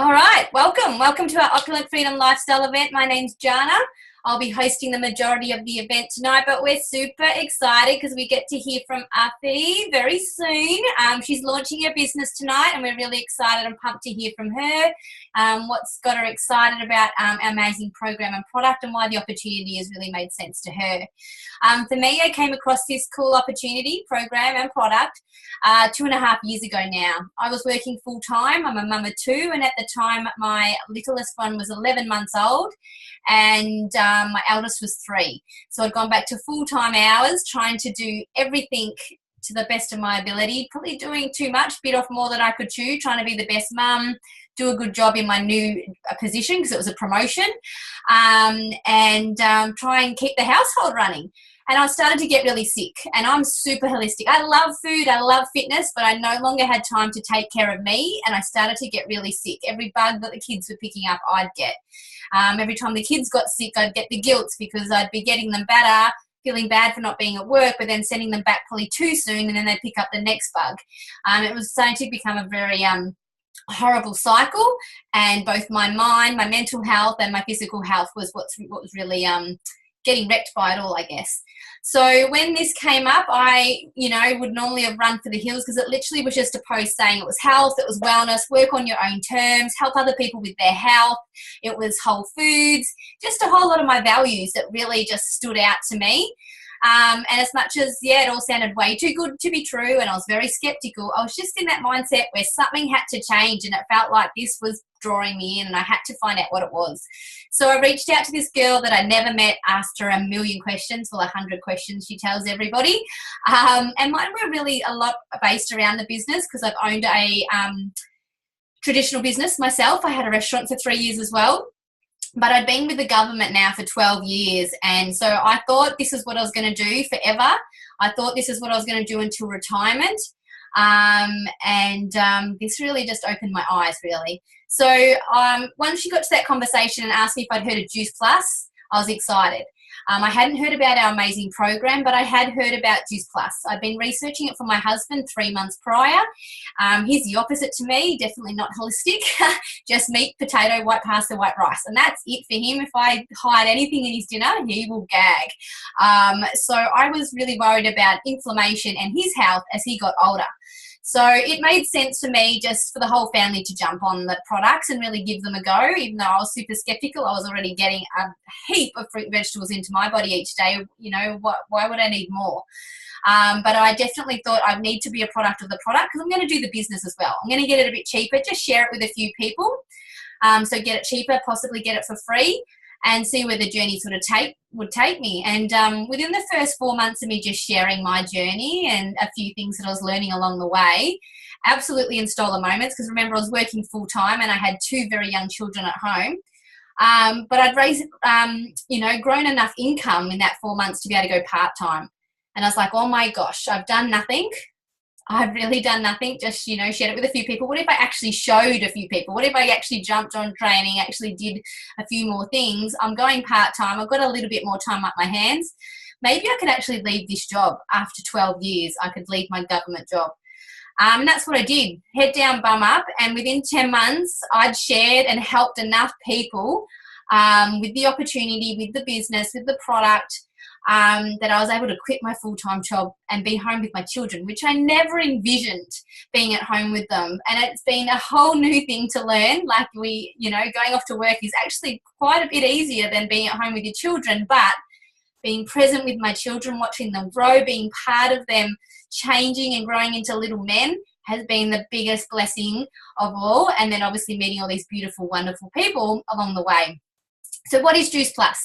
All right, welcome to our Opulent Freedom Lifestyle event. My name's Jana. I'll be hosting the majority of the event tonight, but we're super excited because we get to hear from Afi very soon. She's launching her business tonight, and we're really excited and pumped to hear from her. What's got her excited about our amazing program and product, and why the opportunity has really made sense to her. For me, I came across this cool opportunity, program and product 2.5 years ago now. I was working full time. I'm a mum of two, and at the time my littlest one was 11 months old, and my eldest was 3. So I'd gone back to full-time hours, trying to do everything to the best of my ability, probably doing too much, bit off more than I could chew, trying to be the best mum, do a good job in my new position because it was a promotion, and try and keep the household running. And I started to get really sick, and I'm super holistic. I love food, I love fitness, but I no longer had time to take care of me, and I started to get really sick. Every bug that the kids were picking up, I'd get. Every time the kids got sick, I'd get the guilt because I'd be getting them better, feeling bad for not being at work, but then sending them back probably too soon, and then they'd pick up the next bug. It was starting to become a very horrible cycle, and both my mind, my mental health, and my physical health was what was really getting wrecked by it all, I guess. So when this came up, I, would normally have run for the hills because it literally was just a post saying it was health, it was wellness, work on your own terms, help other people with their health. It was whole foods, just a whole lot of my values that really just stood out to me. And as much as, it all sounded way too good to be true, and I was very skeptical, I was just in that mindset where something had to change, and it felt like this was drawing me in, and I had to find out what it was. So I reached out to this girl that I never met, asked her a million questions, 100 questions she tells everybody. And mine were really a lot based around the business because I've owned a traditional business myself. I had a restaurant for 3 years as well. But I'd been with the government now for 12 years, and so I thought this is what I was going to do forever. I thought this is what I was going to do until retirement, and this really just opened my eyes, really. So once she got to that conversation and asked me if I'd heard of Juice Plus, I was excited. I hadn't heard about our amazing program, but I had heard about Juice Plus. I'd been researching it for my husband 3 months prior. He's the opposite to me, definitely not holistic, just meat, potato, white pasta, white rice. And that's it for him. If I hide anything in his dinner, he will gag. So I was really worried about inflammation and his health as he got older. So it made sense to me just for the whole family to jump on the products and really give them a go. Even though I was super skeptical, I was already getting a heap of fruit and vegetables into my body each day. Why would I need more? But I definitely thought I'd need to be a product of the product because I'm going to do the business as well. I'm going to get it a bit cheaper, just share it with a few people. So get it cheaper, possibly get it for free, and see where the journey sort of would take me. And within the first 4 months of me just sharing my journey and a few things that I was learning along the way, absolutely in stolen moments, because remember I was working full time and I had 2 very young children at home. But I'd raised, grown enough income in that 4 months to be able to go part-time. And I was like, oh my gosh, I've done nothing. I've really done nothing, just, shared it with a few people. What if I actually showed a few people? What if I actually jumped on training, actually did a few more things? I'm going part-time. I've got a little bit more time up my hands. Maybe I could actually leave this job after 12 years. I could leave my government job. And that's what I did, head down, bum up. And within 10 months, I'd shared and helped enough people with the opportunity, with the business, with the product, that I was able to quit my full-time job and be home with my children, which I never envisioned being at home with them. And it's been a whole new thing to learn. Like going off to work is actually quite a bit easier than being at home with your children, but being present with my children, watching them grow, being part of them changing and growing into little men has been the biggest blessing of all. And then obviously meeting all these beautiful, wonderful people along the way. So what is Juice Plus?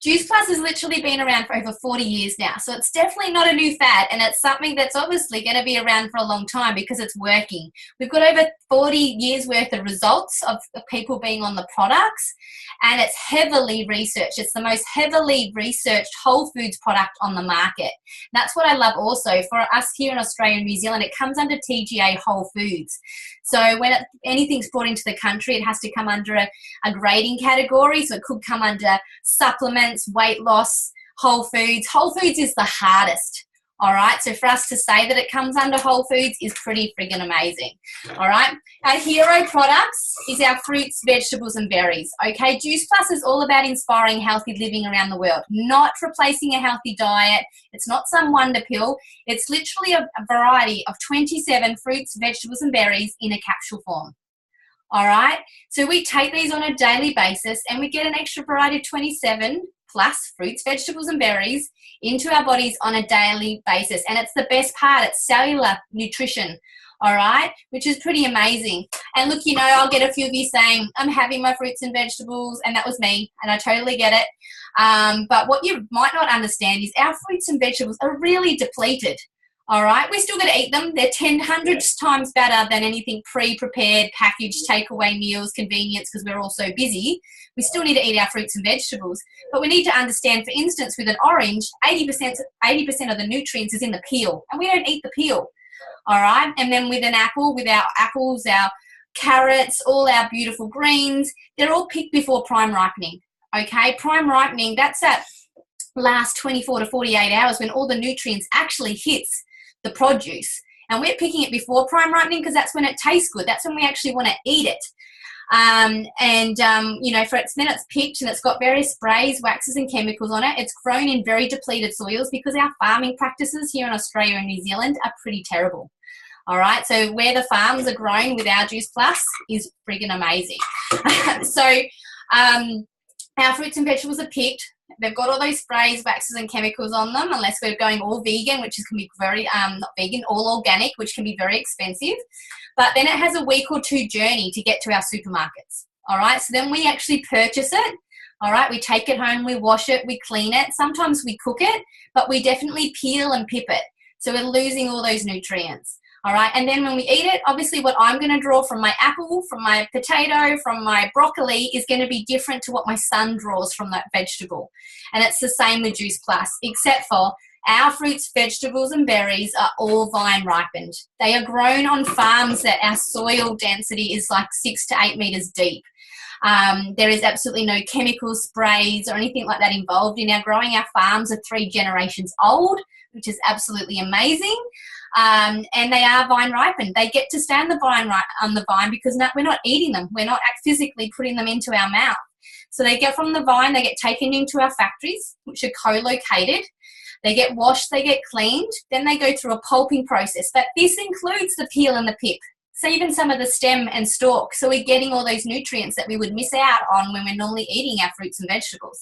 Juice Plus has literally been around for over 40 years now. So it's definitely not a new fad, and it's something that's obviously going to be around for a long time because it's working. We've got over 40 years worth of results of people being on the products, and it's heavily researched. It's the most heavily researched whole foods product on the market. That's what I love also. For us here in Australia and New Zealand, it comes under TGA Whole Foods. So when anything's brought into the country, it has to come under a grading category. So it could come under supplements, weight loss, whole foods. Whole foods is the hardest All right, so for us to say that it comes under Whole Foods is pretty friggin' amazing. All right, our hero products is our fruits, vegetables, and berries. Okay, Juice Plus is all about inspiring healthy living around the world, not replacing a healthy diet. It's not some wonder pill. It's literally a variety of 27 fruits, vegetables, and berries in a capsule form. All right, so we take these on a daily basis and we get an extra variety of 27 plus fruits, vegetables, and berries into our bodies on a daily basis. And it's the best part. It's cellular nutrition, all right, which is pretty amazing. And look, you know, I'll get a few of you saying, I'm having my fruits and vegetables, and that was me, and I totally get it. But what you might not understand is our fruits and vegetables are really depleted. All right, we still got to eat them. They're 100 times better than anything pre-prepared, packaged, takeaway meals, convenience, because we're all so busy. We still need to eat our fruits and vegetables. But we need to understand, for instance, with an orange, 80% of the nutrients is in the peel, and we don't eat the peel. All right, and then with an apple, with our apples, our carrots, all our beautiful greens, they're all picked before prime ripening. Okay, prime ripening, that's that last 24 to 48 hours when all the nutrients actually hits the produce, and we're picking it before prime ripening because that's when it tastes good. That's when we actually want to eat it. You know, then it's picked and it's got various sprays, waxes, and chemicals on it. It's grown in very depleted soils because our farming practices here in Australia and New Zealand are pretty terrible. All right, so where the farms are grown with our Juice Plus is friggin' amazing. Our fruits and vegetables are picked. They've got all those sprays, waxes, and chemicals on them, unless we're going all vegan, which can be very, not vegan, all organic, which can be very expensive. But then it has a week or two journey to get to our supermarkets. All right, so then we actually purchase it. All right, we take it home, we wash it, we clean it. Sometimes we cook it, but we definitely peel and pip it. So we're losing all those nutrients. All right, and then when we eat it, obviously what I'm going to draw from my apple, from my potato, from my broccoli is going to be different to what my son draws from that vegetable. And it's the same with Juice Plus, except for our fruits, vegetables, and berries are all vine ripened. They are grown on farms that our soil density is like 6 to 8 meters deep. There is absolutely no chemical sprays or anything like that involved in our growing. Our farms are 3 generations old, which is absolutely amazing. And they are vine ripened. They get to stay on the vine because we're not eating them. We're not physically putting them into our mouth. So they get from the vine, they get taken into our factories, which are co-located. They get washed, they get cleaned. Then they go through a pulping process. But this includes the peel and the pip. So even some of the stem and stalk. So we're getting all those nutrients that we would miss out on when we're normally eating our fruits and vegetables.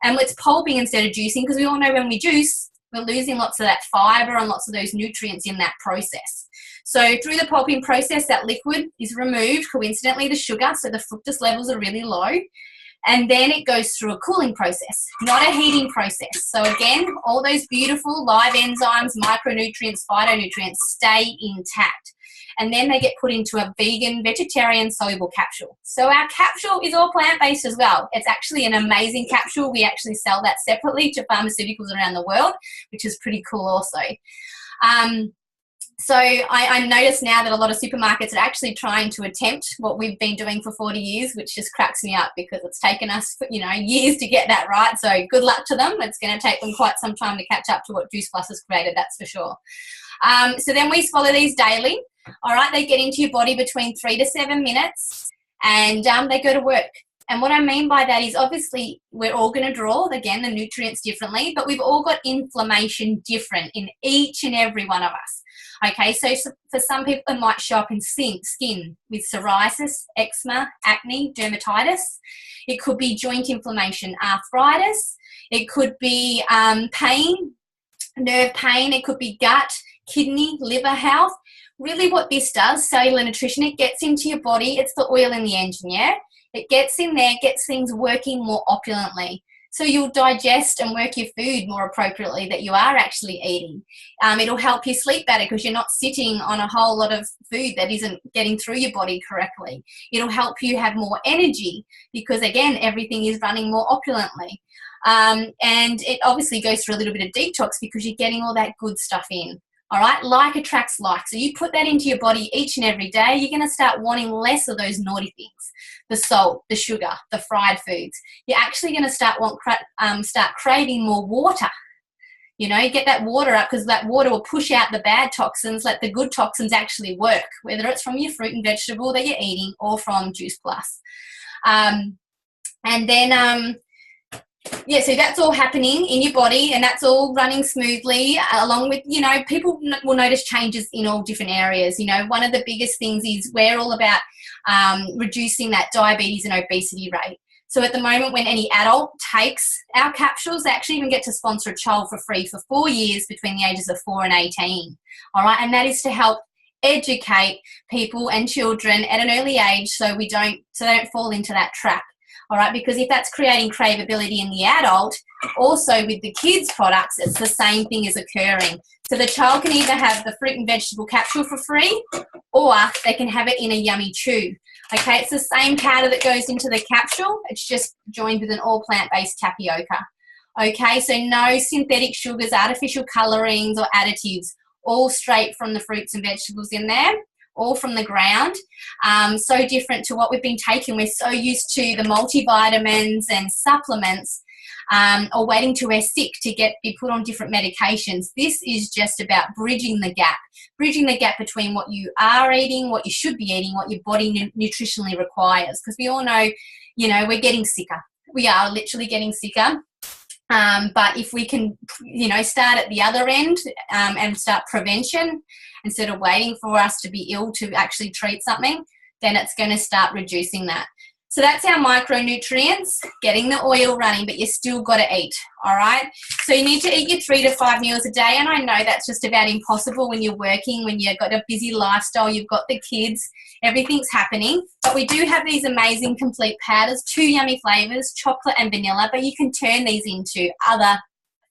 And it's pulping instead of juicing, because we all know when we juice, we're losing lots of that fiber and lots of those nutrients in that process. So through the pulping process, that liquid is removed, coincidentally the sugar, so the fructose levels are really low. And then it goes through a cooling process, not a heating process. So again, all those beautiful live enzymes, micronutrients, phytonutrients stay intact. And then they get put into a vegan, vegetarian soluble capsule. So our capsule is all plant-based as well. It's actually an amazing capsule. We actually sell that separately to pharmaceuticals around the world, which is pretty cool also. So I notice now that a lot of supermarkets are actually trying to attempt what we've been doing for 40 years, which just cracks me up because it's taken us, years to get that right. So good luck to them. It's going to take them quite some time to catch up to what Juice Plus has created, that's for sure. So then we swallow these daily. All right, they get into your body between 3 to 7 minutes, and they go to work. And what I mean by that is obviously we're all going to draw, again, the nutrients differently, but we've all got inflammation different in each and every one of us. Okay, so for some people it might show up in skin with psoriasis, eczema, acne, dermatitis. It could be joint inflammation, arthritis. It could be pain, nerve pain. It could be gut, kidney, liver health. Really what this does, cellular nutrition, it gets into your body. It's the oil in the engine, yeah? It gets in there, gets things working more opulently. So you'll digest and work your food more appropriately that you are actually eating. It'll help you sleep better because you're not sitting on a whole lot of food that isn't getting through your body correctly. It'll help you have more energy because, again, everything is running more opulently. And it obviously goes through a little bit of detox because you're getting all that good stuff in. All right, like attracts like. So you put that into your body each and every day, you're going to start wanting less of those naughty things, the salt, the sugar, the fried foods. You're actually going to start craving more water. You know, get that water up, because that water will push out the bad toxins, let the good toxins actually work, whether it's from your fruit and vegetable that you're eating or from Juice Plus. And then, yeah, so that's all happening in your body, and that's all running smoothly, along with, you know, people will notice changes in all different areas. You know, one of the biggest things is we're all about reducing that diabetes and obesity rate. So at the moment, when any adult takes our capsules, they actually even get to sponsor a child for free for 4 years between the ages of 4 and 18. All right, and that is to help educate people and children at an early age, so they don't fall into that trap. All right, because if that's creating craveability in the adult, also with the kids' products, it's the same thing is occurring. So the child can either have the fruit and vegetable capsule for free, or they can have it in a yummy chew. Okay, it's the same powder that goes into the capsule. It's just joined with an all plant-based tapioca. Okay, so no synthetic sugars, artificial colorings or additives, all straight from the fruits and vegetables in there, all from the ground. So different to what we've been taking. We're so used to the multivitamins and supplements, or waiting till we're sick to be put on different medications. This is just about bridging the gap between what you are eating, what you should be eating, what your body nutritionally requires. Because we all know, you know, we're getting sicker. We are literally getting sicker. But if we can, you know, start at the other end and start prevention instead of waiting for us to be ill to actually treat something, then it's going to start reducing that. So that's our micronutrients, getting the oil running, but you still got to eat, all right? So you need to eat your 3 to 5 meals a day, and I know that's just about impossible when you're working, when you've got a busy lifestyle, you've got the kids, everything's happening. But we do have these amazing complete powders, 2 yummy flavours, chocolate and vanilla, but you can turn these into other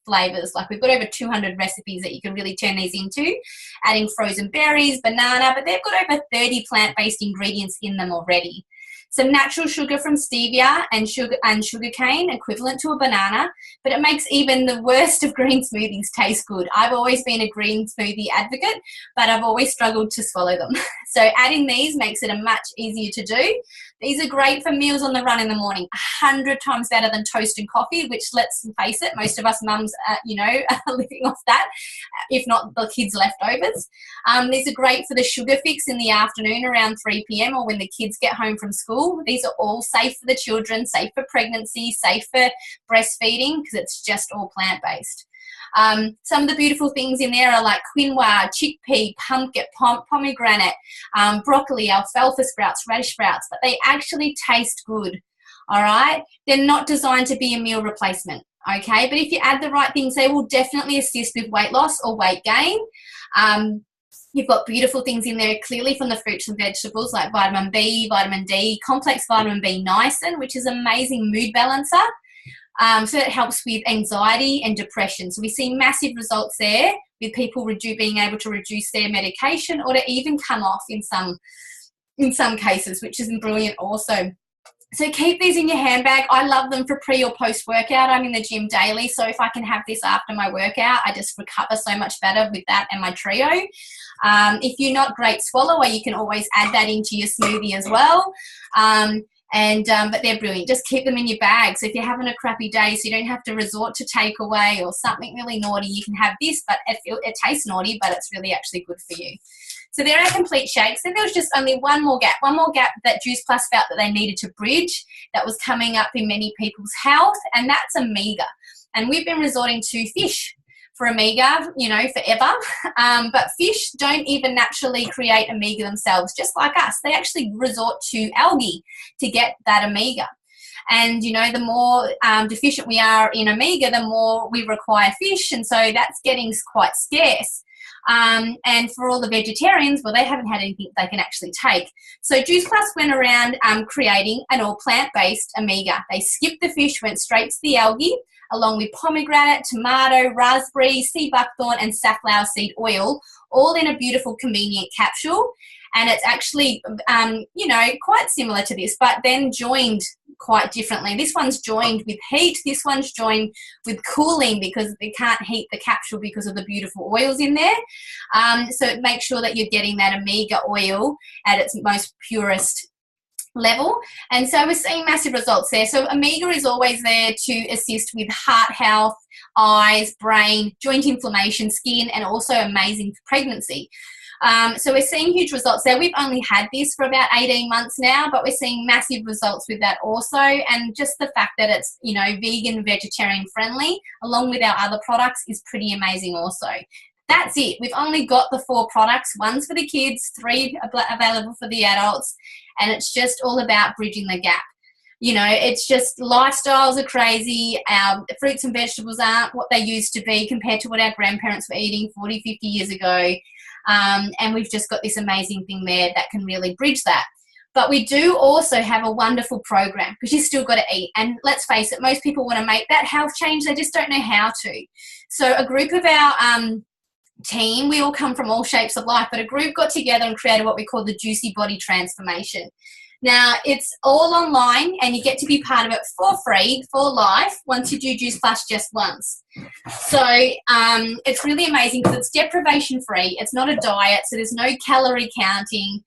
flavors. Like we've got over 200 recipes that you can really turn these into, adding frozen berries, banana, but they've got over 30 plant-based ingredients in them already. Some natural sugar from stevia and sugarcane, equivalent to a banana, but it makes even the worst of green smoothies taste good. I've always been a green smoothie advocate, but I've always struggled to swallow them. So adding these makes it a much easier to do. These are great for meals on the run in the morning, 100 times better than toast and coffee, which, let's face it, most of us mums, you know, are living off that, if not the kids' leftovers. These are great for the sugar fix in the afternoon around 3 p.m. or when the kids get home from school. These are all safe for the children, safe for pregnancy, safe for breastfeeding, because it's just all plant-based. Some of the beautiful things in there are like quinoa, chickpea, pumpkin, pomegranate, broccoli, alfalfa sprouts, radish sprouts, but they actually taste good, all right? They're not designed to be a meal replacement, okay? But if you add the right things, they will definitely assist with weight loss or weight gain. You've got beautiful things in there clearly from the fruits and vegetables like vitamin B, vitamin D, complex vitamin B niacin, which is an amazing mood balancer. So it helps with anxiety and depression. So we see massive results there with people being able to reduce their medication or to even come off in some cases, which is brilliant also. So keep these in your handbag. I love them for pre or post workout. I'm in the gym daily, so if I can have this after my workout, I just recover so much better with that and my trio. If you're not a great swallower, you can always add that into your smoothie as well. But they're brilliant. Just keep them in your bag. So if you're having a crappy day, so you don't have to resort to takeaway or something really naughty, you can have this, but it tastes naughty, but it's really actually good for you. So there are complete shakes. And there was just only one more gap that Juice Plus felt that they needed to bridge that was coming up in many people's health, and that's omega. And we've been resorting to fish for omega, you know, forever. But fish don't even naturally create omega themselves, just like us. They actually resort to algae to get that omega. And, you know, the more deficient we are in omega, the more we require fish. And so that's getting quite scarce. And for all the vegetarians, well, they haven't had anything they can actually take. So Juice Plus went around creating an all plant-based omega. They skipped the fish, went straight to the algae, along with pomegranate, tomato, raspberry, sea buckthorn, and safflower seed oil, all in a beautiful, convenient capsule. And it's actually, you know, quite similar to this, but then joined quite differently. This one's joined with heat. This one's joined with cooling because they can't heat the capsule because of the beautiful oils in there. So make sure that you're getting that omega oil at its most purest level. And so we're seeing massive results there. So Omega is always there to assist with heart health, eyes, brain, joint inflammation, skin, and also amazing for pregnancy. So we're seeing huge results there. We've only had this for about 18 months now, but we're seeing massive results with that also. And just the fact that it's, you know, vegan, vegetarian friendly, along with our other products, is pretty amazing also. That's it. We've only got the 4 products. One's for the kids, 3 available for the adults, and it's just all about bridging the gap. You know, it's just lifestyles are crazy. Our fruits and vegetables aren't what they used to be compared to what our grandparents were eating 40, 50 years ago. And we've just got this amazing thing there that can really bridge that. But we do also have a wonderful program, because you still got to eat. And let's face it, most people want to make that health change. They just don't know how to. So a group of our team, we all come from all shapes of life, but a group got together and created what we call the Juicy Body Transformation. Now, it's all online, and you get to be part of it for free, for life, once you do Juice Plus just once. So it's really amazing because it's deprivation free. It's not a diet, so there's no calorie counting,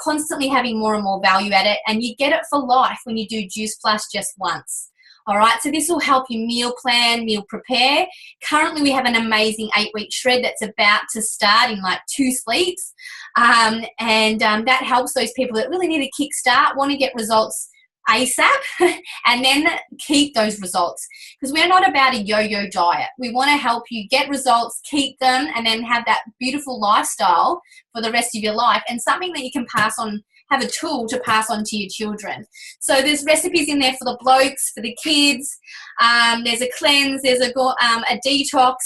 constantly having more and more value at it, and you get it for life when you do Juice Plus just once. All right, so this will help you meal plan, meal prepare. Currently, we have an amazing 8-week shred that's about to start in like 2 sleeps. That helps those people that really need a kickstart, want to get results ASAP, and then keep those results. Because we're not about a yo-yo diet. We want to help you get results, keep them, and then have that beautiful lifestyle for the rest of your life, and something that you can pass on, have a tool to pass on to your children. So there's recipes in there for the blokes, for the kids. There's a cleanse, there's a detox,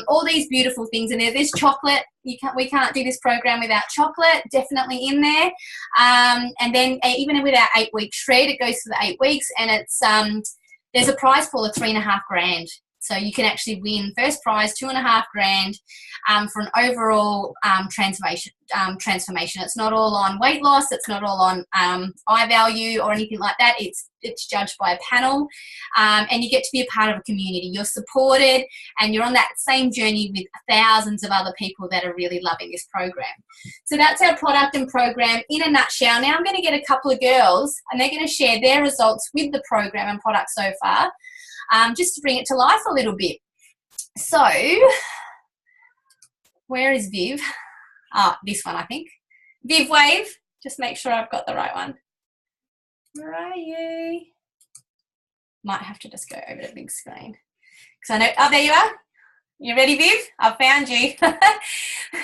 all these beautiful things in there. There's chocolate. We can't do this program without chocolate, definitely in there. And then even with our 8-week shred, it goes for the 8 weeks, and it's there's a prize pool of $3,500. So you can actually win first prize, $2,500 for an overall transformation. It's not all on weight loss. It's not all on eye value or anything like that. It's judged by a panel, and you get to be a part of a community. You're supported, and you're on that same journey with thousands of other people that are really loving this program. So that's our product and program in a nutshell. Now I'm going to get a couple of girls, and they're going to share their results with the program and product so far. Just to bring it to life a little bit. So, where is Viv? This one, I think. Viv, wave. Just make sure I've got the right one. Where are you? Might have to just go over to the big screen. Because I know, there you are. You ready, Viv? I've found you.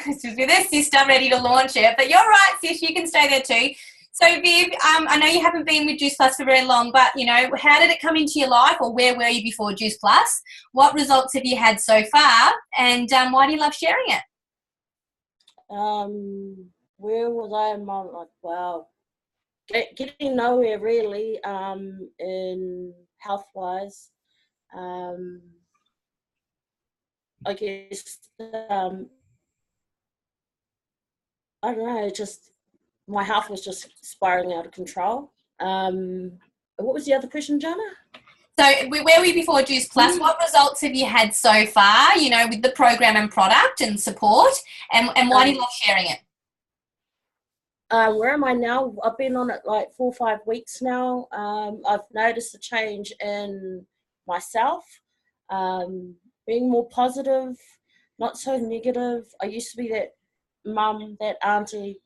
She's with her sister, ready to launch it. But you're right, sis, you can stay there too. So, Viv, I know you haven't been with Juice Plus for very long, but, you know, how did it come into your life, or where were you before Juice Plus? What results have you had so far, and why do you love sharing it? Where was I in my life? Well, getting nowhere really in health-wise. I guess, I don't know, just... my health was just spiraling out of control. What was the other question, Jana? So where were you before Juice Plus? What results have you had so far, you know, with the program and product and support? And why do you love sharing it? Where am I now? I've been on it like 4 or 5 weeks now. I've noticed a change in myself, being more positive, not so negative. I used to be that mum, that auntie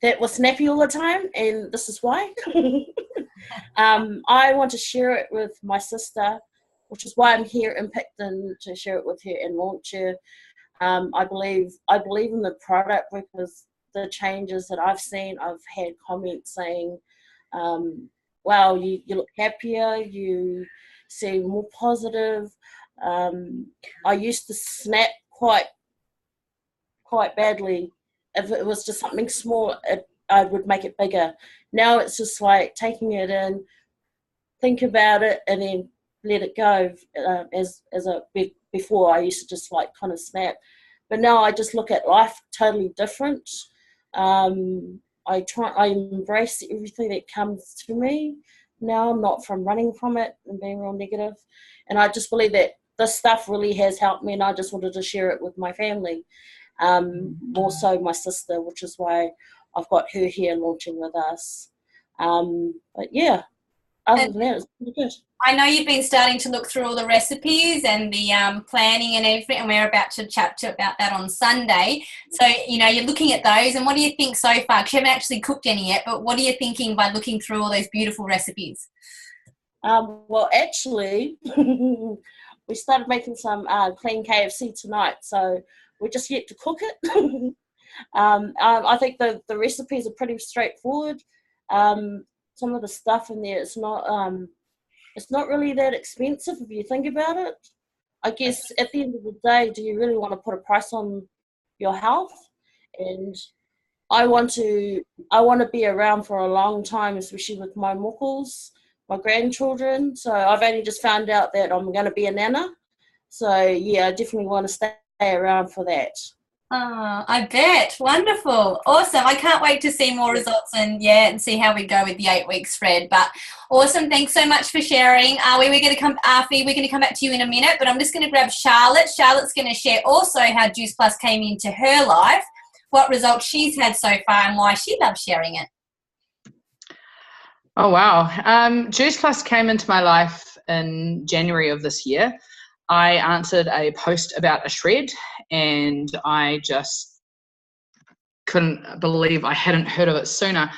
that was snappy all the time, and this is why. I want to share it with my sister, which is why I'm here in Picton, to share it with her and launch her. I believe in the product because the changes that I've seen, I've had comments saying, wow, you look happier, you seem more positive. I used to snap quite badly. If it was just something small, I would make it bigger. Now it's just like taking it in, think about it, and then let it go. Before I used to just like kind of snap, but now I just look at life totally different. I embrace everything that comes to me now, not from running from it and being real negative. And I just believe that this stuff really has helped me, and I just wanted to share it with my family. More so my sister, which is why I've got her here launching with us. But yeah, other than that, it's pretty good. I know you've been starting to look through all the recipes and the planning and everything, and we're about to chat about that on Sunday. So, you're looking at those, and what do you think so far? Because you haven't actually cooked any yet, but what are you thinking by looking through all those beautiful recipes? Well, actually, we started making some clean KFC tonight, so we're just yet to cook it. I think the recipes are pretty straightforward. Some of the stuff in there, it's not really that expensive if you think about it. I guess at the end of the day, do you really want to put a price on your health? And I want to be around for a long time, especially with my muckles, my grandchildren. So I've only just found out that I'm going to be a nana. So yeah, I definitely want to stay around for that. Oh, I bet. Wonderful. Awesome. I can't wait to see more results and see how we go with the 8 weeks, Fred. But awesome. Thanks so much for sharing. We're going to come, Arfie, we're going to come back to you in a minute, but I'm just going to grab Charlotte. Charlotte's going to share also how Juice Plus came into her life, what results she's had so far, and why she loves sharing it. Oh, wow. Juice Plus came into my life in January of this year. I answered a post about a shred, and I just couldn't believe I hadn't heard of it sooner.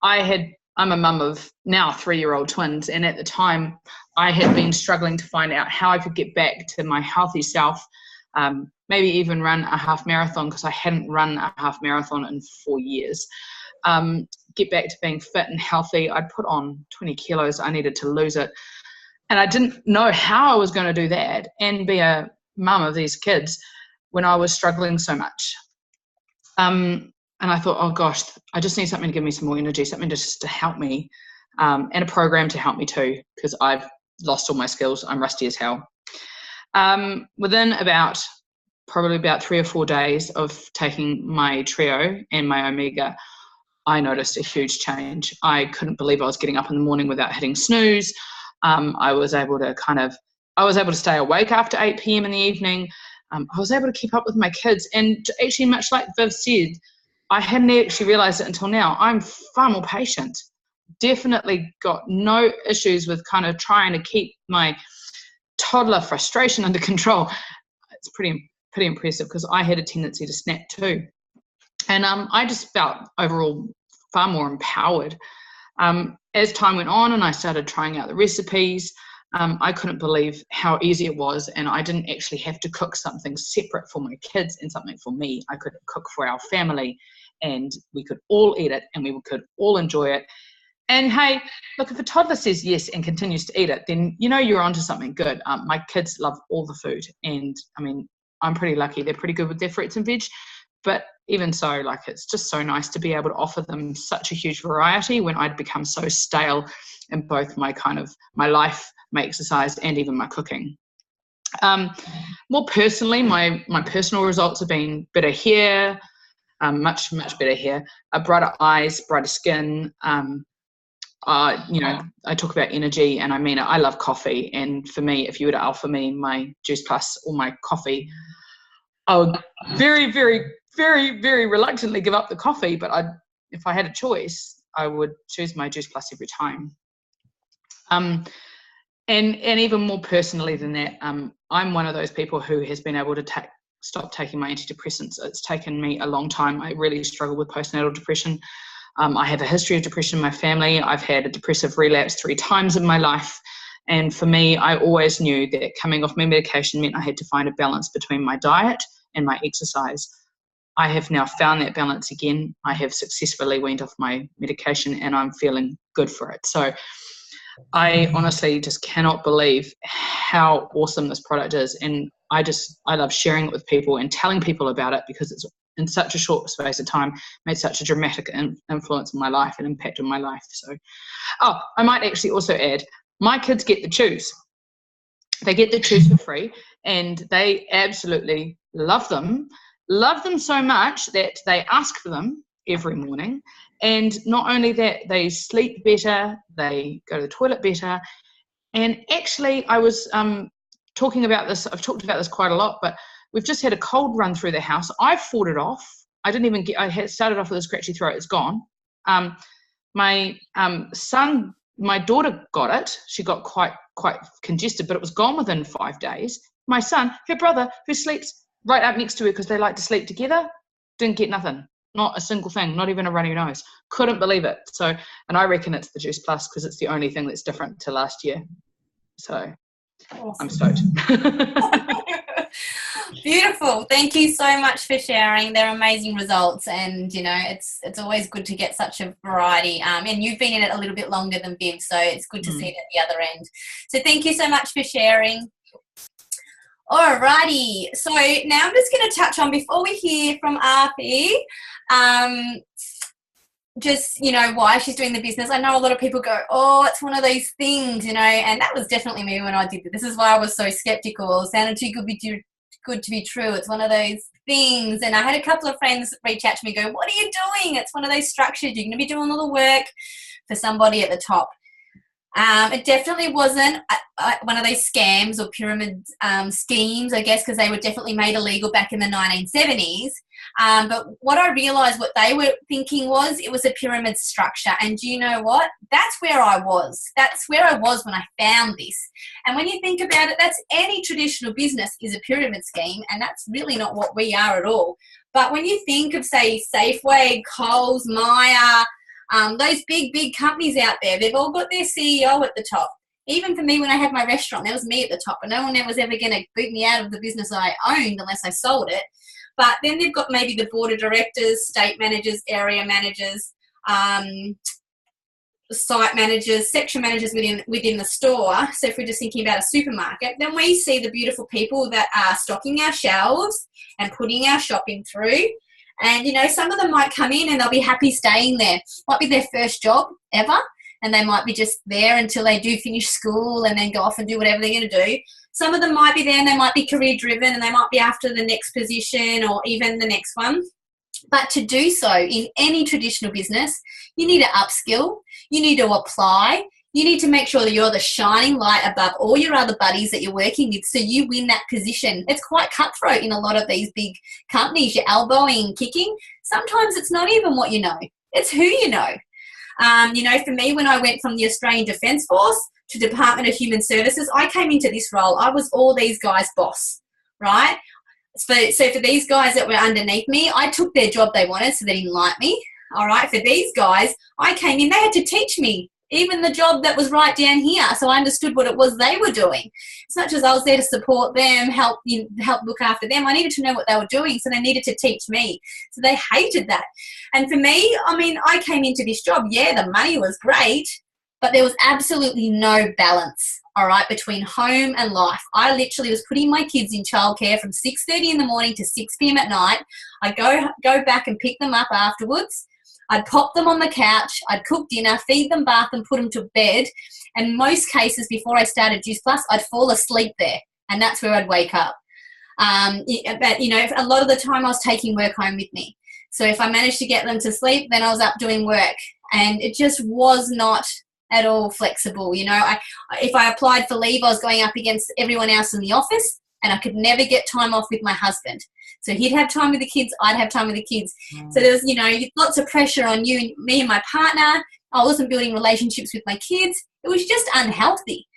I'm a mum of now 3-year-old twins, and at the time I had been struggling to find out how I could get back to my healthy self, maybe even run a half marathon, because I hadn't run a half marathon in 4 years. Get back to being fit and healthy. I'd put on 20 kilos. I needed to lose it. And I didn't know how I was going to do that and be a mum of these kids when I was struggling so much. And I thought, oh gosh, I just need something to give me some more energy, something just to help me, and a program to help me too, because I've lost all my skills. I'm rusty as hell. Within probably about 3 or 4 days of taking my Trio and my Omega, I noticed a huge change. I couldn't believe I was getting up in the morning without hitting snooze. I was able to stay awake after 8 p.m. in the evening. I was able to keep up with my kids. And actually, much like Viv said, I hadn't actually realized it until now. I'm far more patient. Definitely got no issues with kind of trying to keep my toddler frustration under control. It's pretty impressive, because I had a tendency to snap too. And I just felt overall far more empowered. As time went on and I started trying out the recipes, I couldn't believe how easy it was, and I didn't actually have to cook something separate for my kids and something for me. I could cook for our family, and we could all eat it, and we could all enjoy it. And hey, look, if a toddler says yes and continues to eat it, then you're onto something good. My kids love all the food, and I mean, I'm pretty lucky. They're pretty good with their fruits and veg. But even so, like, it's just so nice to be able to offer them such a huge variety when I'd become so stale in both my life, my exercise, and even my cooking. More personally, my personal results have been better hair, much better hair, brighter eyes, brighter skin. I talk about energy, and I mean it. I love coffee, and for me, if you were to offer me my Juice Plus or my coffee, I would very, very, very, very reluctantly give up the coffee, but if I had a choice, I would choose my Juice Plus every time. And even more personally than that, I'm one of those people who has been able to stop taking my antidepressants. It's taken me a long time. I really struggle with postnatal depression. I have a history of depression in my family. I've had a depressive relapse 3 times in my life. And for me, I always knew that coming off my medication meant I had to find a balance between my diet and my exercise. I have now found that balance again. I have successfully weaned off my medication, and I'm feeling good for it. So I honestly just cannot believe how awesome this product is. And I love sharing it with people and telling people about it, because it's in such a short space of time made such a dramatic influence in my life and impact on my life. So, I might actually also add, my kids get the chews. They get the chews for free, and they absolutely love them so much that they ask for them every morning. And not only that, they sleep better, they go to the toilet better. And actually, I was talking about this, I've talked about this quite a lot, but we've just had a cold run through the house. I've fought it off I didn't even I had started off with a scratchy throat. It's gone. My son, my daughter got it. She got quite congested, but it was gone within 5 days. My son, her brother, who sleeps right up next to her because they like to sleep together, didn't get nothing. Not a single thing, not even a runny nose. Couldn't believe it. So, and I reckon it's the Juice Plus because it's the only thing that's different to last year. So awesome. I'm stoked. Beautiful. Thank you so much for sharing. They're amazing results, and you know it's always good to get such a variety. And you've been in it a little bit longer than Viv, so it's good to see it at the other end. So thank you so much for sharing. Alrighty, so now I'm just going to touch on, before we hear from Arfi, just, you know, why she's doing the business. I know a lot of people go, oh, it's one of those things, you know, and that was definitely me when I did it. This is why I was so skeptical. It sounded too good to be true. It's one of those things. And I had a couple of friends reach out to me, go, what are you doing? It's one of those structures. You're going to be doing all the work for somebody at the top. It definitely wasn't one of those scams or pyramid schemes, I guess, because they were definitely made illegal back in the 1970s. But what I realised, what they were thinking was, it was a pyramid structure. And do you know what? That's where I was. That's where I was when I found this. And when you think about it, that's any traditional business is a pyramid scheme, and that's really not what we are at all. But when you think of, say, Safeway, Coles, Myer, those big companies out there, they've all got their CEO at the top. Even for me, when I had my restaurant, there was me at the top, and no one was ever going to boot me out of the business I owned unless I sold it. But then they've got maybe the board of directors, state managers, area managers, site managers, section managers within the store. So if we're just thinking about a supermarket, then we see the beautiful people that are stocking our shelves and putting our shopping through. And, you know, some of them might come in and they'll be happy staying there. Might be their first job ever, and they might be just there until they do finish school and then go off and do whatever they're going to do. Some of them might be there and they might be career driven and they might be after the next position or even the next one. But to do so in any traditional business, you need to upskill, you need to apply, you need to make sure that you're the shining light above all your other buddies that you're working with, so you win that position. It's quite cutthroat in a lot of these big companies. You're elbowing and kicking. Sometimes it's not even what you know. It's who you know. You know, for me, when I went from the Australian Defence Force to Department of Human Services, I came into this role. I was all these guys' boss, right? So for these guys that were underneath me, I took their job they wanted, so they didn't like me. All right, for these guys, I came in, they had to teach me even the job that was right down here, so I understood what it was they were doing. It's not just I was there to support them, help look after them. I needed to know what they were doing, so they needed to teach me. So they hated that. And for me, I mean, I came into this job, yeah, the money was great, but there was absolutely no balance, all right, between home and life. I literally was putting my kids in childcare from 6:30 in the morning to 6 p.m. at night. I'd go back and pick them up afterwards. I'd pop them on the couch, I'd cook dinner, feed them, bath and put them to bed. And most cases, before I started Juice Plus, I'd fall asleep there, and that's where I'd wake up. But, you know, a lot of the time I was taking work home with me. So if I managed to get them to sleep, then I was up doing work. And it just was not at all flexible. You know, if I applied for leave, I was going up against everyone else in the office, and I could never get time off with my husband. So he'd have time with the kids, I'd have time with the kids. So there was, you know, lots of pressure on you, me and my partner. I wasn't building relationships with my kids. It was just unhealthy.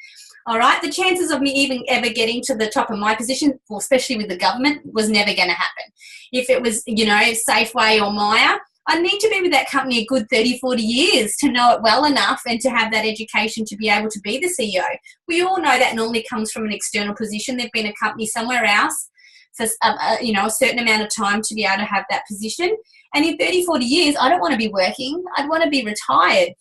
All right, the chances of me even ever getting to the top of my position, well, especially with the government, was never going to happen. If it was, you know, Safeway or Myer, I need to be with that company a good 30, 40 years to know it well enough and to have that education to be able to be the CEO. We all know that normally comes from an external position. They've been a company somewhere else for you know, a certain amount of time to be able to have that position. And in 30, 40 years, I don't want to be working. I'd want to be retired.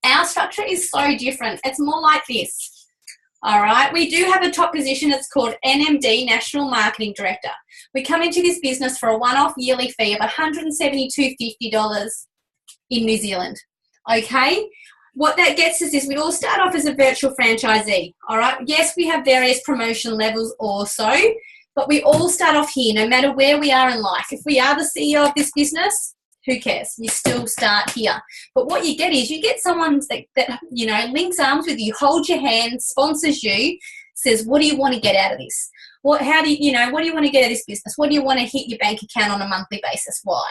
Our structure is so different. It's more like this. All right, we do have a top position. It's called NMD, National Marketing Director. We come into this business for a one-off yearly fee of $172.50 in New Zealand. Okay, what that gets us is we all start off as a virtual franchisee. All right, yes, we have various promotion levels also, but we all start off here, no matter where we are in life. If we are the CEO of this business, who cares? You still start here. But what you get is you get someone that you know, links arms with you, holds your hand, sponsors you, says, what do you want to get out of this? How do you, what do you want to get out of this business? What do you want to hit your bank account on a monthly basis? Why?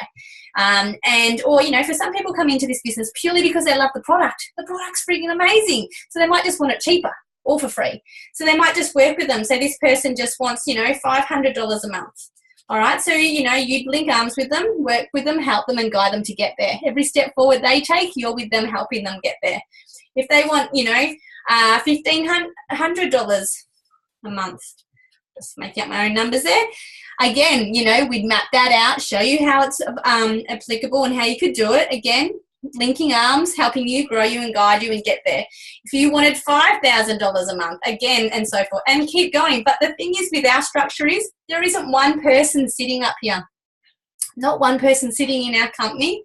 Or, for some people come into this business purely because they love the product. The product's freaking amazing. So they might just want it cheaper or for free. So they might just work with them. So this person just wants, $500 a month. All right. So, you'd link arms with them, work with them, help them and guide them to get there. Every step forward they take, you're with them, helping them get there. If they want, $1,500 a month, just make up my own numbers there. Again, we'd map that out, show you how it's applicable and how you could do it. Again, linking arms, helping you, grow you and guide you and get there. If you wanted $5,000 a month, again, and so forth, and keep going. But the thing is with our structure is there isn't one person sitting up here, not one person sitting in our company,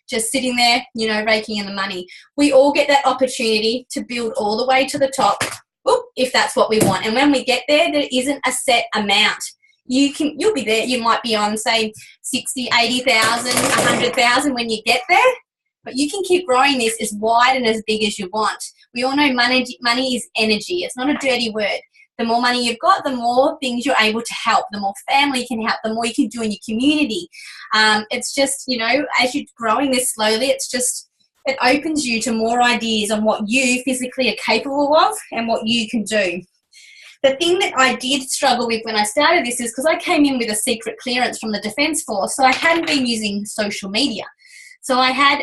just sitting there, raking in the money. We all get that opportunity to build all the way to the top, if that's what we want. And when we get there, there isn't a set amount. You'll be there. You might be on, say, 60, 80,000, 100,000 when you get there. But you can keep growing this as wide and as big as you want. We all know money is energy. It's not a dirty word. The more money you've got, the more things you're able to help, the more family you can help, the more you can do in your community. It's just, as you're growing this slowly, it opens you to more ideas on what you physically are capable of and what you can do. The thing that I did struggle with when I started this is because I came in with a secret clearance from the Defence Force, so I hadn't been using social media. So I had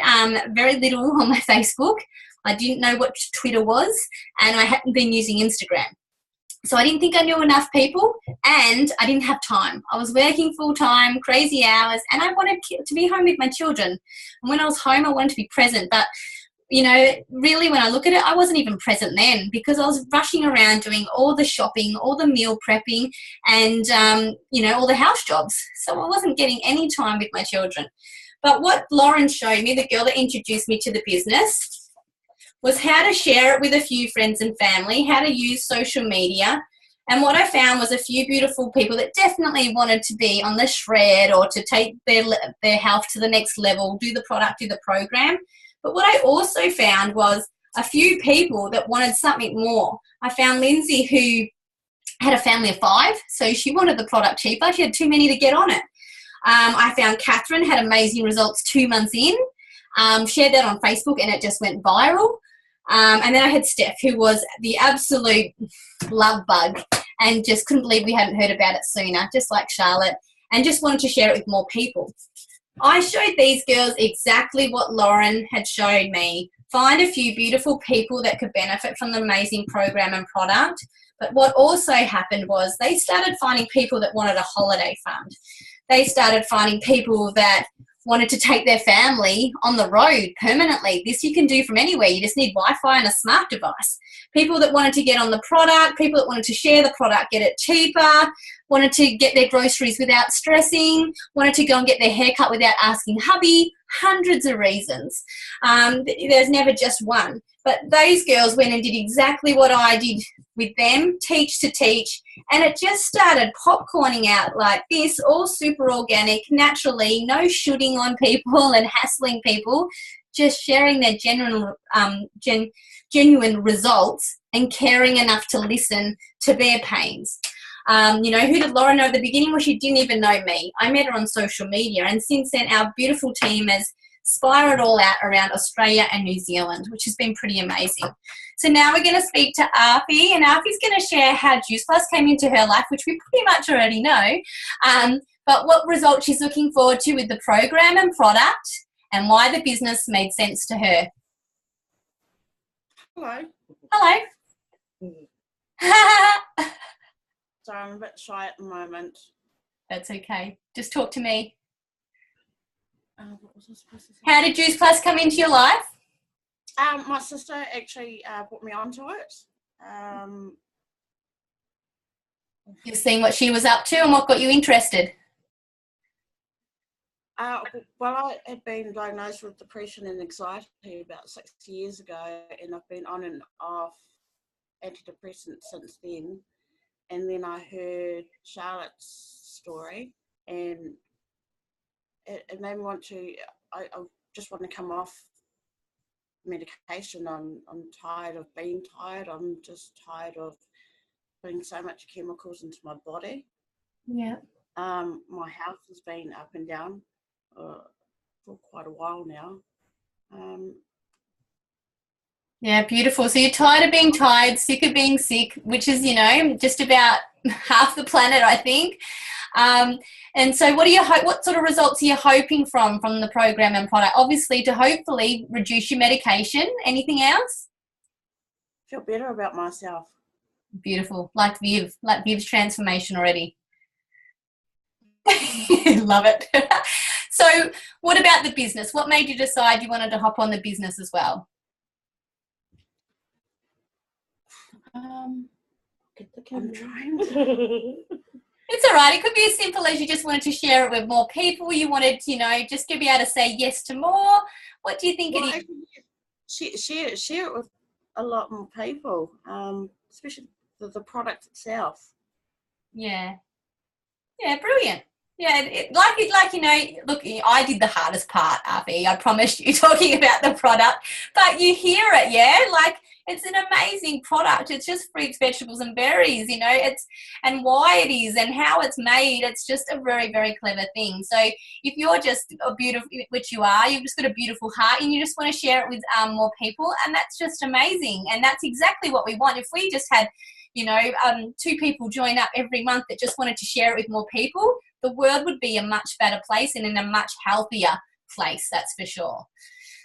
very little on my Facebook. I didn't know what Twitter was, and I hadn't been using Instagram. So I didn't think I knew enough people, and I didn't have time. I was working full-time, crazy hours, and I wanted to be home with my children. And when I was home, I wanted to be present. But, really when I look at it, I wasn't even present then because I was rushing around doing all the shopping, all the meal prepping, and, all the house jobs. So I wasn't getting any time with my children. But what Lauren showed me, the girl that introduced me to the business, was how to share it with a few friends and family, how to use social media. And what I found was a few beautiful people that definitely wanted to be on the shred or to take their health to the next level, do the product, do the program. But what I also found was a few people that wanted something more. I found Lindsay, who had a family of 5, so she wanted the product cheaper. She had too many to get on it. I found Catherine had amazing results 2 months in, shared that on Facebook and it just went viral. And then I had Steph, who was the absolute love bug and just couldn't believe we hadn't heard about it sooner, just like Charlotte, and just wanted to share it with more people. I showed these girls exactly what Lauren had showed me. Find a few beautiful people that could benefit from the amazing program and product. But what also happened was they started finding people that wanted a holiday fund. They started finding people that wanted to take their family on the road permanently. This you can do from anywhere. You just need Wi-Fi and a smart device. People that wanted to get on the product, people that wanted to share the product, get it cheaper, wanted to get their groceries without stressing, wanted to go and get their hair cut without asking hubby, hundreds of reasons. There's never just one. But those girls went and did exactly what I did with them, teach to teach, and it just started popcorning out like this, all super organic, naturally, no shooting on people and hassling people, just sharing their genuine results and caring enough to listen to their pains. Who did Laura know at the beginning? Well, she didn't even know me. I met her on social media, and since then our beautiful team has spiraled all out around Australia and New Zealand, which has been pretty amazing. So now we're going to speak to Arfi, and Arfi's going to share how Juice Plus came into her life, which we pretty much already know, but what results she's looking forward to with the program and product, and why the business made sense to her. Hello. Hello. So I'm a bit shy at the moment. That's okay. Just talk to me. What was I supposed to say? How did Juice Plus come into your life? My sister actually put me onto it. You've seen what she was up to and what got you interested? Well, I had been diagnosed with depression and anxiety about 6 years ago, and I've been on and off antidepressants since then. And then I heard Charlotte's story, and it made me want to. I just want to come off medication. I'm tired of being tired. I'm just tired of putting so much chemicals into my body. Yeah. My health has been up and down for quite a while now. Yeah, beautiful. So you're tired of being tired, sick of being sick, which is, you know, just about half the planet, I think. And so what sort of results are you hoping from the program and product? Obviously, to hopefully reduce your medication. Anything else? Feel better about myself. Beautiful. Like Viv's transformation already. Love it. So what about the business? What made you decide you wanted to hop on the business as well? Get the camera. I'm trying to. It's all right. It could be as simple as you just wanted to share it with more people. You wanted, you know, just to be able to say yes to more. What do you think it is? Share it with a lot more people, especially the product itself. Yeah. Yeah, brilliant. Yeah, like you know, look, I did the hardest part, Avi. I promise you, talking about the product, but you hear it, yeah. Like it's an amazing product. It's just fruits, vegetables, and berries. You know, and why it is and how it's made. It's just a very, very clever thing. So if you're just a beautiful, which you are, you've just got a beautiful heart, and you just want to share it with more people, and that's just amazing. And that's exactly what we want. If we just had, you know, 2 people join up every month that just wanted to share it with more people, the world would be a much better place and in a much healthier place, that's for sure.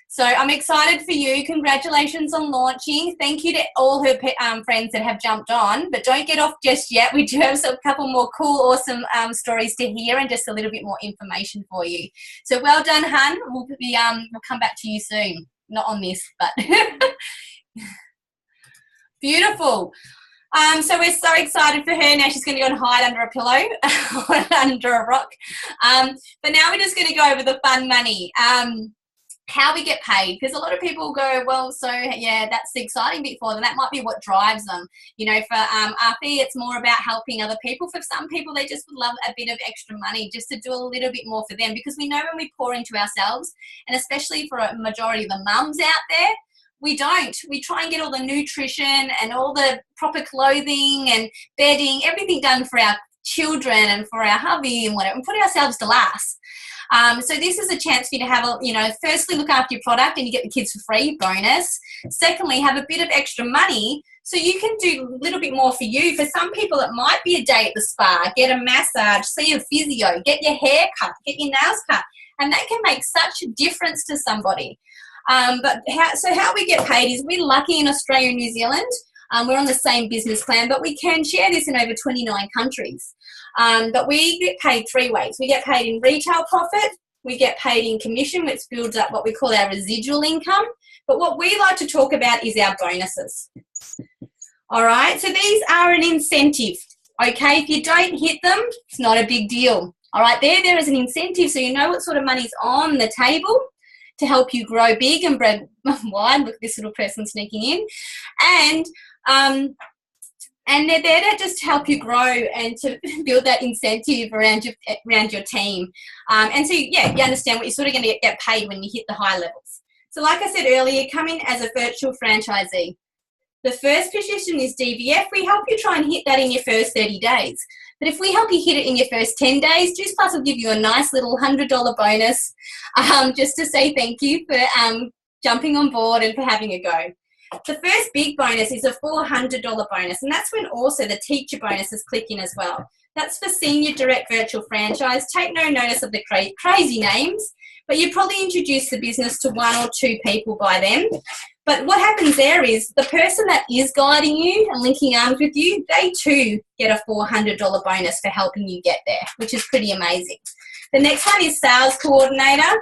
So I'm excited for you. Congratulations on launching. Thank you to all her friends that have jumped on, but don't get off just yet. We do have a couple more cool, awesome stories to hear and just a little bit more information for you. So well done, hun. We'll come back to you soon. Not on this, but beautiful. So we're so excited for her. Now she's going to go and hide under a pillow or under a rock. But now we're just going to go over the fun money. How we get paid, because a lot of people go, well, so yeah, that's the exciting bit for them. That might be what drives them. You know, for RP, it's more about helping other people. For some people, they just would love a bit of extra money just to do a little bit more for them, because we know when we pour into ourselves, and especially for a majority of the mums out there, we don't. We try and get all the nutrition and all the proper clothing and bedding, everything done for our children and for our hubby and whatever, and put ourselves to last. So this is a chance for you to have a, you know, firstly, look after your product and you get the kids for free, bonus. Secondly, have a bit of extra money so you can do a little bit more for you. For some people, it might be a day at the spa, get a massage, see a physio, get your hair cut, get your nails cut, and that can make such a difference to somebody. But how we get paid is we're lucky in Australia and New Zealand. We're on the same business plan, but we can share this in over 29 countries. But we get paid 3 ways. We get paid in retail profit, we get paid in commission, which builds up what we call our residual income. But what we like to talk about is our bonuses. All right, so these are an incentive. Okay, if you don't hit them, it's not a big deal. All right, there is an incentive, so you know what sort of money's on the table to help you grow big and bread wide. Look at this little person sneaking in. And they're there to just help you grow and to build that incentive around your team. And so, yeah, you understand what you're sort of going to get paid when you hit the high levels. So like I said earlier, come in as a virtual franchisee. The first position is DVF. We help you try and hit that in your first 30 days. But if we help you hit it in your first 10 days, Juice Plus will give you a nice little $100 bonus just to say thank you for jumping on board and for having a go. The first big bonus is a $400 bonus, and that's when also the teacher bonuses click in as well. That's for senior direct virtual franchise. Take no notice of the crazy names, but you probably introduce the business to 1 or 2 people by then. But what happens there is the person that is guiding you and linking arms with you, they too get a $400 bonus for helping you get there, which is pretty amazing. The next one is sales coordinator.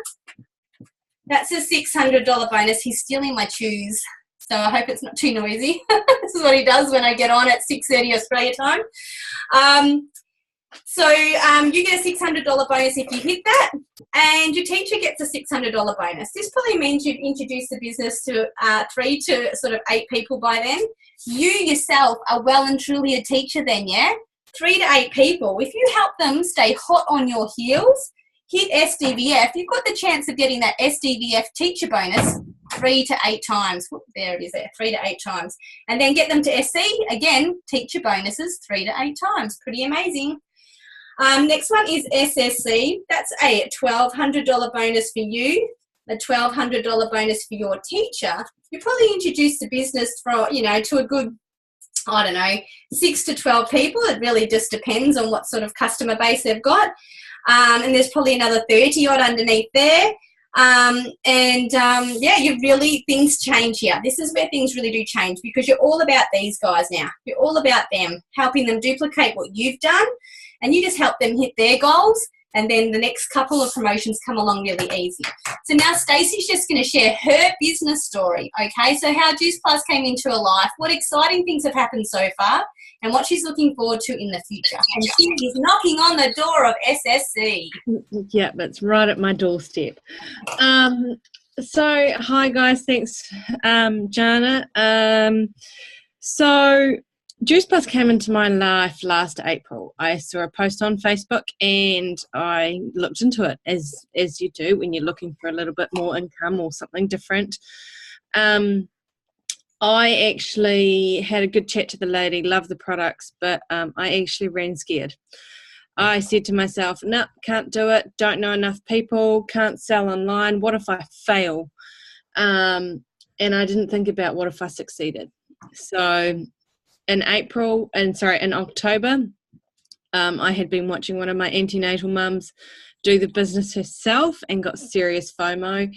That's a $600 bonus. He's stealing my chews, so I hope it's not too noisy. This is what he does when I get on at 6:30 Australia time. So you get a $600 bonus if you hit that, and your teacher gets a $600 bonus. This probably means you've introduced the business to 3 to sort of 8 people by then. You yourself are well and truly a teacher then, yeah? 3 to 8 people. If you help them stay hot on your heels, hit SDVF, you've got the chance of getting that SDVF teacher bonus 3 to 8 times. there it is there, 3 to 8 times. And then get them to SC, again, teacher bonuses 3 to 8 times. Pretty amazing. Next one is SSC. That's a $1,200 bonus for you, a $1,200 bonus for your teacher. You probably introduced the business for, to a good, 6 to 12 people. It really just depends on what sort of customer base they've got. And there's probably another 30 odd underneath there. Things change here. This is where things really do change, because you're all about these guys now. You're all about them, helping them duplicate what you've done, and you just help them hit their goals, and then the next couple of promotions come along really easy. So now Stacey's just going to share her business story, okay? So how Juice Plus came into her life, what exciting things have happened so far, and what she's looking forward to in the future. And she is knocking on the door of SSC. Yeah, that's right at my doorstep. So, hi guys, thanks, Jana. So, Juice Plus came into my life last April. I saw a post on Facebook and I looked into it, as you do when you're looking for a little bit more income or something different. I actually had a good chat to the lady, loved the products, but I actually ran scared. I said to myself, no, can't do it, don't know enough people, can't sell online, what if I fail? And I didn't think about what if I succeeded. So in October, I had been watching one of my antenatal mums do the business herself and got serious FOMO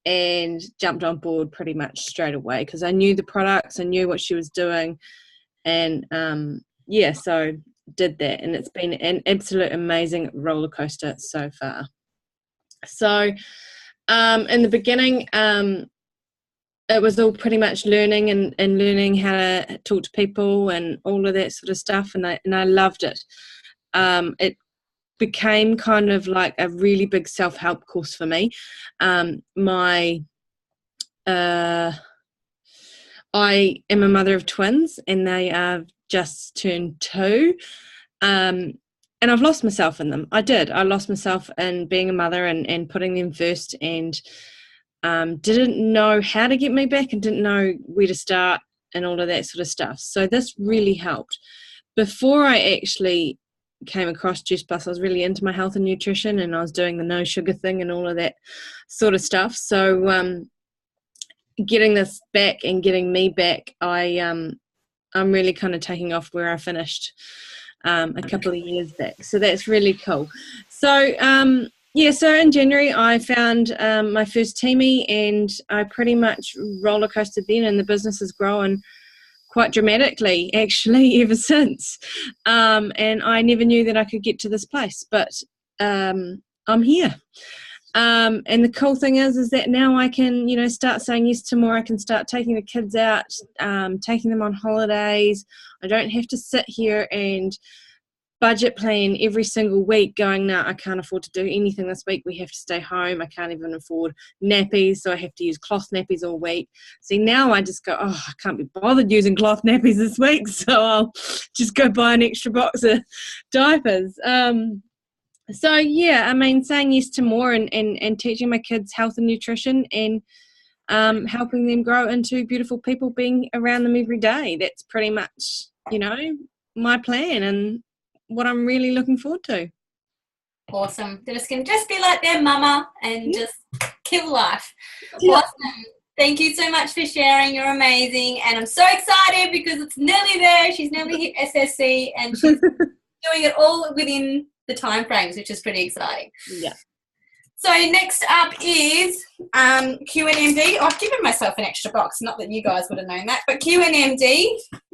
and jumped on board pretty much straight away because I knew the products, I knew what she was doing, and so did that, and it's been an absolute amazing roller coaster so far. So in the beginning, it was all pretty much learning and learning how to talk to people and all of that sort of stuff, and I loved it. It became kind of like a really big self-help course for me. I am a mother of twins, and they are just turned 2. And I've lost myself in them. I lost myself in being a mother and putting them first, and didn't know how to get me back and didn't know where to start and all of that sort of stuff. So this really helped. Before I actually came across Juice Plus, I was really into my health and nutrition, and I was doing the no sugar thing and all of that sort of stuff. So getting this back and getting me back, I'm really kind of taking off where I finished a couple of years back. So that's really cool. So so in January I found my first teamie, and I pretty much roller coasted then, and the business has grown quite dramatically actually ever since. And I never knew that I could get to this place, but I'm here. And the cool thing is that now I can, start saying yes to more. I can start taking the kids out, taking them on holidays. I don't have to sit here and budget plan every single week going, no, I can't afford to do anything this week. We have to stay home. I can't even afford nappies, so I have to use cloth nappies all week. See, now I just go, I can't be bothered using cloth nappies this week, so I'll just go buy an extra box of diapers. Saying yes to more and teaching my kids health and nutrition and helping them grow into beautiful people, being around them every day. That's pretty much, my plan and what I'm really looking forward to. Awesome. They're just going to just be like their mama and just kill life. Yeah. Awesome. Thank you so much for sharing. You're amazing. And I'm so excited because it's nearly there. She's nearly hit SSC and she's doing it all within the time frames, which is pretty exciting. Yeah. So next up is QNMD. I've given myself an extra box, not that you guys would have known that, but QNMD.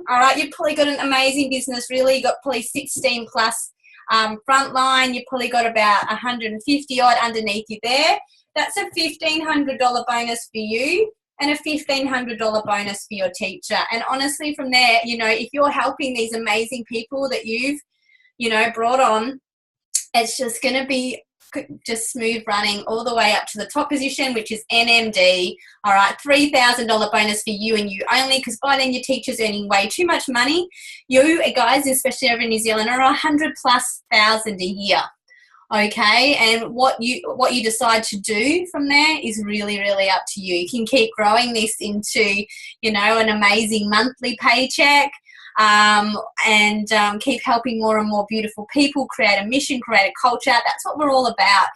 All right, you've probably got an amazing business, really. You've got probably 16 plus frontline. You've probably got about 150 odd underneath you there. That's a $1,500 bonus for you and a $1,500 bonus for your teacher. And honestly, from there, if you're helping these amazing people that you've, brought on, it's just going to be just smooth running all the way up to the top position, which is NMD. All right, $3,000 bonus for you and you only, because by then your teacher's earning way too much money. You guys, especially over in New Zealand, are 100,000+ a year. Okay, and what you decide to do from there is really, really up to you. You can keep growing this into, you know, an amazing monthly paycheck, and keep helping more and more beautiful people, create a mission, create a culture. That's what we're all about.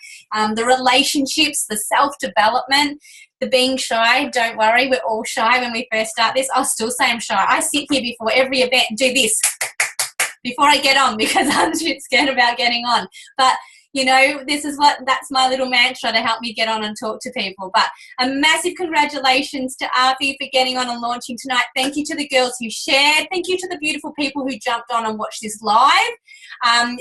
The relationships, the self-development, the being shy. Don't worry, we're all shy when we first start this. I'll still say I'm shy. I sit here before every event and do this before I get on because I'm shit scared about getting on. But you know, that's my little mantra to help me get on and talk to people. But a massive congratulations to Avi for getting on and launching tonight. Thank you to the girls who shared. Thank you to the beautiful people who jumped on and watched this live.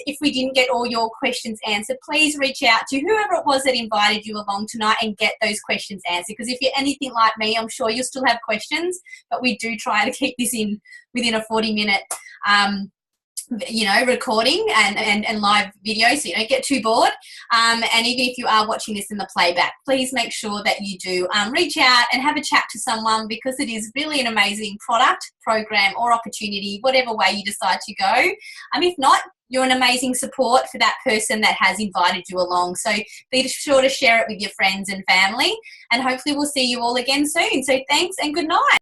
If we didn't get all your questions answered, please reach out to whoever it was that invited you along tonight and get those questions answered. Because if you're anything like me, I'm sure you'll still have questions, but we do try to keep this in within a 40-minute you know, recording and live video, so you don't get too bored. And even if you are watching this in the playback, please make sure that you do reach out and have a chat to someone, because it is really an amazing product, program, or opportunity, whatever way you decide to go. If not, you're an amazing support for that person that has invited you along. So be sure to share it with your friends and family, and hopefully we'll see you all again soon. So thanks and good night.